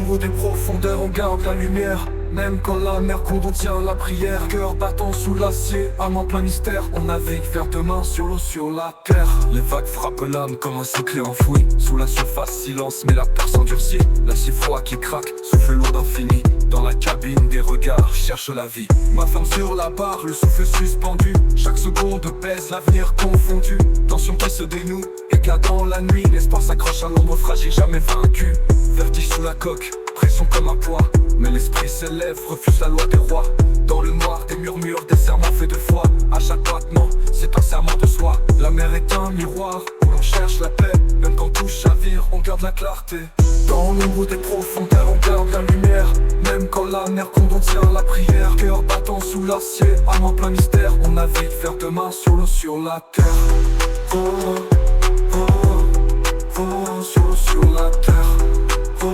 l'ombre des profondeurs, on garde la lumière. Même quand la mer contient la prière. Cœur battant sous l'acier, âme en plein mystère. On navigue vers demain sur l'eau, sur la terre. Les vagues frappent l'âme comme un secret enfoui. Sous la surface, silence, mais la terre s'endurcit. L'acier froid qui craque, souffle lourd d'infini. Dans la cabine des regards, cherche la vie. Ma femme sur la barre, le souffle suspendu. Chaque seconde pèse, l'avenir confondu. Tension qui se dénoue, éclat dans la nuit. L'espoir s'accroche à l'ombre fragile, jamais vaincu. Vertige sous la coque, pression comme un poids. Mais l'esprit s'élève, refuse la loi des rois. Dans le noir, des murmures, des serments faits de foi. À chaque battement, c'est un serment de soi. La mer est un miroir où l'on cherche la paix. Même quand tout chavire, on garde la clarté. Dans l'ombre des profondeurs, on garde la lumière. Même quand la mer contient la prière. Cœur battant sous l'acier, âme en plein mystère. On navigue vers demain sur l'eau, sur la terre. Oh, oh, oh, oh, sur l'eau, sur la terre. Oh,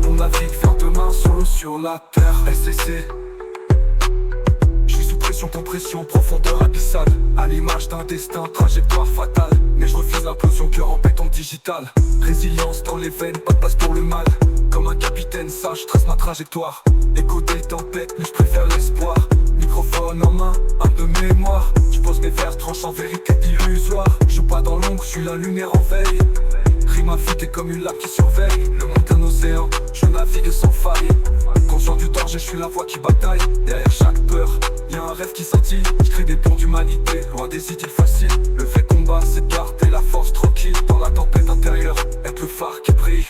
on navigue vers demain sur l'eau, sur la terre. SCC. Je suis sous pression, compression, profondeur abyssale. À l'image d'un destin, trajectoire fatale. Mais je refuse l'implosion, cœur en béton digital. Résilience dans les veines, pas de place pour le mal. Comme un capitaine sage, trace ma trajectoire. Écho des tempêtes, mais je préfère l'espoir. Microphone en main, un de mémoire. Je pose mes vers, tranche en vérité illusoire. Je joue pas dans l'ombre, je suis la lumière en veille. Rime affûtée comme une lame qui surveille. Le monde d'un océan, je navigue sans faille. Conscient du danger, je suis la voix qui bataille. Derrière chaque peur, y'a un rêve qui scintille. Je crée des ponts d'humanité, loin des idées faciles. Le vrai combat, c'est de garder la force tranquille. Dans la tempête intérieure, être le phare qui brille.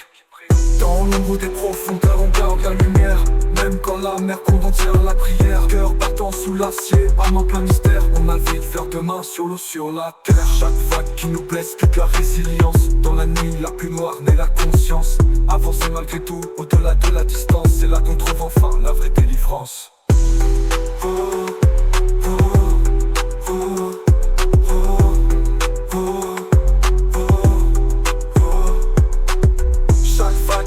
Dans l'ombre des profondeurs, on garde la lumière. Même quand la mer contient la prière. Cœur battant sous l'acier, âme en plein mystère. On navigue vers demain sur l'eau, sur la terre. Chaque vague qui nous blesse, toute la résilience. Dans la nuit la plus noire naît la conscience. Avancer malgré tout, au-delà de la distance. C'est là qu'on trouve enfin la vraie délivrance. Oh, oh, oh, oh,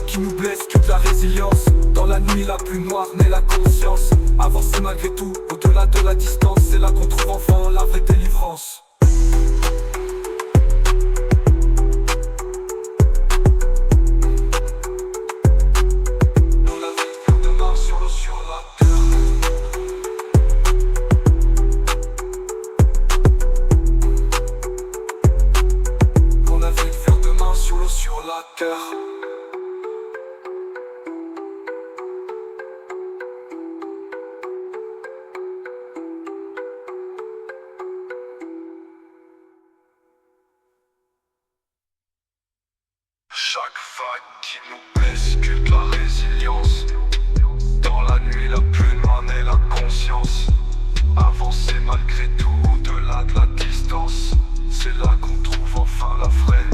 qui nous blesse, toute la résilience. Dans la nuit la plus noire naît la conscience. Avancer malgré tout, au-delà de la distance. C'est là qu'on trouve enfin la vraie délivrance. On navigue vers demain sur l'eau, sur la terre. On navigue vers demain sur l'eau, sur la terre. Chaque vague qui nous blesse, que de la résilience. Dans la nuit la plus noire naît la conscience. Avancer malgré tout, au-delà de la distance. C'est là qu'on trouve enfin la vraie